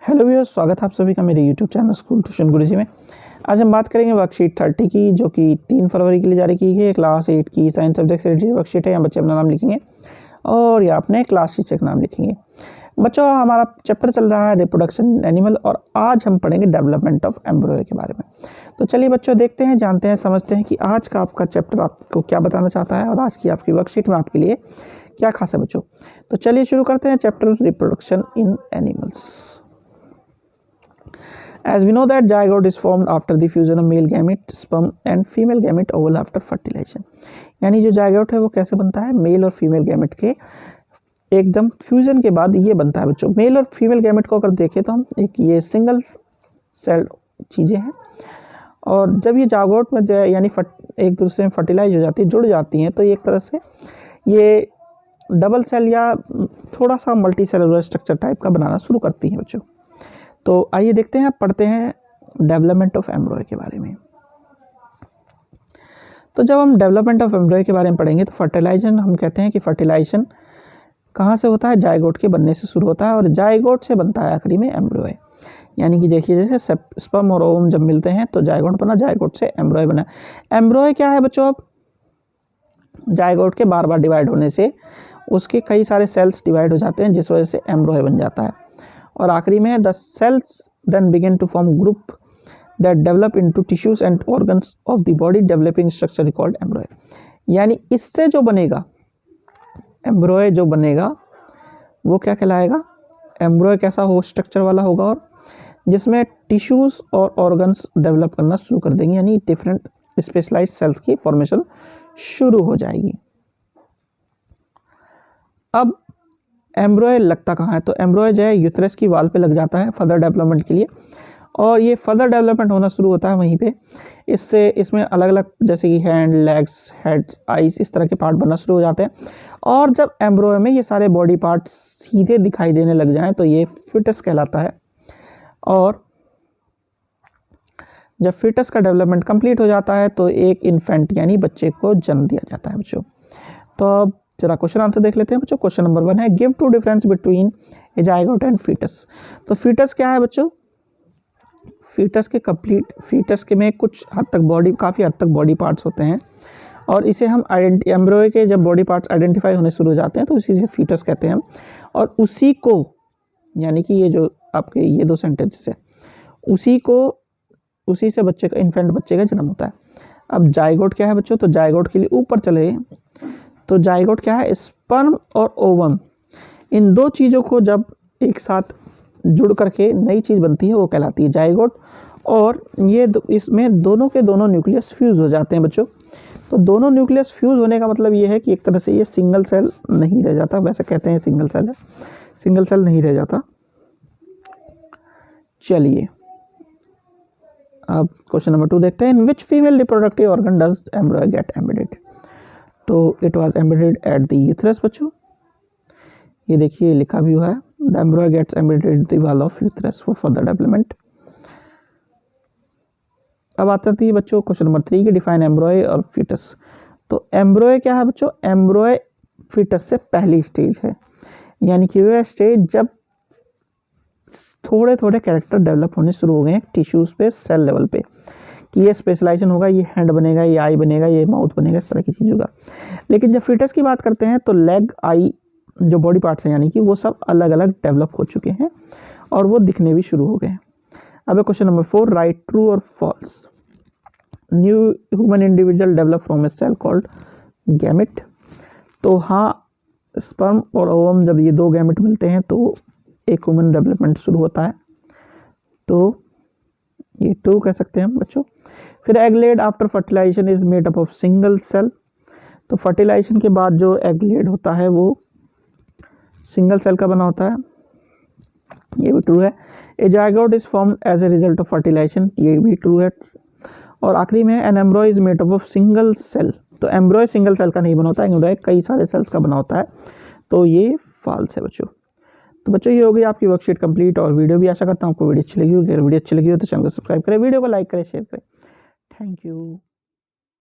Hello viewers, स्वागत है आप सभी का मेरे यूट्यूब चैनल स्कूल ट्यूशन गुरुजी में। आज हम बात करेंगे वर्कशीट 30 की, जो कि 3 फरवरी के लिए जारी की गई है। क्लास 8 की साइंस सब्जेक्ट से रिलेटेड वर्कशीट है। यहाँ बच्चे अपना नाम लिखेंगे और यहाँ अपने क्लास टीचर का नाम लिखेंगे। बच्चों, हमारा चैप्टर चल रहा है रिप्रोडक्शन एनिमल और आज हम पढ़ेंगे डेवलपमेंट ऑफ एम्ब्रॉय के बारे में। तो चलिए बच्चों, देखते हैं, जानते हैं, समझते हैं कि आज का आपका चैप्टर आपको क्या बताना चाहता है और आज की आपकी वर्कशीट में आपके लिए क्या खास है बच्चों। तो चलिए शुरू करते हैं chapter reproduction in animals. As we know that zygote is formed after the fusion of male gamete sperm and female gamete oval after fertilization। यानी जो जायगोट है वो कैसे बनता है, मेल और फीमेल गैमेट के एकदम फ्यूजन के बाद ये बनता है बच्चों। मेल और फीमेल गैमेट को अगर देखें तो हम एक ये सिंगल सेल चीज़ें हैं और जब ये जायगोट में यानी एक दूसरे में फर्टिलाइज हो जाती है, जुड़ जाती हैं, तो एक तरह से ये डबल सेल या थोड़ा सा मल्टी सेलुलर स्ट्रक्चर टाइप का बनाना शुरू करती हैं बच्चों। तो आइए देखते हैं, पढ़ते हैं डेवलपमेंट ऑफ एम्ब्रॉय के बारे में। तो जब हम डेवलपमेंट ऑफ एम्ब्रॉय के बारे में पढ़ेंगे तो फर्टिलाइजेशन, हम कहते हैं कि फर्टिलाइजेशन कहाँ से होता है, जायगोट के बनने से शुरू होता है और जायगोट से बनता है आखिरी में एम्ब्रॉय। यानी कि देखिए, जैसे स्पर्म और ओवम जब मिलते हैं तो जायगोट बना, जायगोट से एम्ब्रॉय बना। एम्ब्रॉय क्या है बच्चों, अब जायगोट के बार बार डिवाइड होने से उसके कई सारे सेल्स डिवाइड हो जाते हैं, जिस वजह से एम्ब्रॉय बन जाता है। और आखिरी में the cells then begin to form group that develop into tissues and organs of the body developing structure called embryo. यानी इससे जो बनेगा एम्ब्रॉय, जो बनेगा वो क्या कहलाएगा, एम्ब्रॉय कैसा हो, स्ट्रक्चर वाला होगा और जिसमें टिश्यूज और ऑर्गन्स डेवलप करना शुरू कर देंगे, यानी डिफरेंट स्पेशलाइज्ड सेल्स की फॉर्मेशन शुरू हो जाएगी। अब एम्ब्रॉय लगता कहाँ है, तो एम्ब्रॉय जो है यूथरस की वाल पे लग जाता है फर्दर डेवलपमेंट के लिए और ये फर्दर डेवलपमेंट होना शुरू होता है वहीं पे। इससे इसमें अलग अलग जैसे कि हैंड, लेग्स, हेड, आईज, इस तरह के पार्ट बनना शुरू हो जाते हैं। और जब एम्ब्रॉय में ये सारे बॉडी पार्ट सीधे दिखाई देने लग जाएं तो ये फीटस कहलाता है। और जब फीटस का डेवलपमेंट कंप्लीट हो जाता है तो एक इन्फेंट यानी बच्चे को जन्म दिया जाता है बच्चों। तो अब जरा क्वेश्चन आंसर देख लेते हैं बच्चों। क्वेश्चन नंबर 1 है, give two difference between a zygote and foetus. तो फीटस क्या है बच्चों, फीटस के कंप्लीट, फीटस के में कुछ हद तक बॉडी, काफ़ी हद तक बॉडी पार्ट्स होते हैं और इसे हम एम्ब्रॉय के जब बॉडी पार्ट्स आइडेंटिफाई होने शुरू हो जाते हैं तो इसी से फीटस कहते हैं। और उसी को, यानी कि ये जो आपके ये दो सेंटेंसेस है, उसी से बच्चे का, इन्फेंट बच्चे का जन्म होता है। अब जायगोट क्या है बच्चों, तो जायगोट के लिए ऊपर चले तो जायगोट क्या है, स्पर्म और ओवम, इन दो चीज़ों को जब एक साथ जुड़ करके नई चीज़ बनती है वो कहलाती है जायगोट। और ये इसमें दोनों के दोनों न्यूक्लियस फ्यूज हो जाते हैं बच्चों। तो दोनों न्यूक्लियस फ्यूज होने का मतलब ये है कि एक तरह से ये सिंगल सेल नहीं रह जाता, वैसे कहते हैं सिंगल सेल है, सिंगल सेल नहीं रह जाता। चलिए अब क्वेश्चन नंबर 2 देखते हैं, in which female reproductive organ does embryo get embedded. तो it was embedded at the uterus बच्चों। ये देखिए लिखा भी हुआ है, the embryo gets embedded at the wall of uterus for further development. अब आती है बच्चों क्वेश्चन नंबर 3 की, डिफाइन एम्ब्रॉय और फीटस। तो एम्ब्रॉय क्या है बच्चों, एम्ब्रॉय फीटस से पहली स्टेज है, यानी कि वह स्टेज जब थोड़े थोड़े कैरेक्टर डेवलप होने शुरू हो गए हैं टिश्यूज पे, सेल लेवल पे, कि ये स्पेशलाइजेशन होगा, ये हैंड बनेगा, ये आई बनेगा, ये माउथ बनेगा, इस तरह की चीज़ होगा। लेकिन जब फीटस की बात करते हैं तो लेग, आई, जो बॉडी पार्ट्स हैं, यानी कि वो सब अलग अलग डेवलप हो चुके हैं और वो दिखने भी शुरू हो गए हैं। अब क्वेश्चन नंबर 4, राइट ट्रू और false. New human individual develop from a cell called gamete. तो हाँ, स्पर्म और ओवम जब ये दो गैमेट मिलते हैं तो एक ह्यूमन डेवलपमेंट शुरू होता है, तो ये ट्रू कह सकते हैं हम बच्चों। फिर egg laid after fertilisation is made up of single cell. तो फर्टिलाइजेशन के बाद जो एग लेड होता है वो सिंगल सेल का बना होता है, ये भी ट्रू है। A zygote is formed as a result of fertilization, ये भी ट्रू है। और आखिरी में an embryo is made up of single cell. तो एम्ब्रॉय सिंगल सेल का नहीं बना होता, एम्ब्रॉय कई सारे सेल्स का बना होता है, तो ये फॉल्स है बच्चों। तो बच्चों ये हो गई आपकी वर्कशीट कंप्लीट और वीडियो भी। आशा करता हूँ आपको वीडियो अच्छी लगी होगी। अगर वीडियो अच्छी लगी हो तो चैनल को सब्सक्राइब करें, वीडियो को लाइक करें, शेयर करें। Thank you.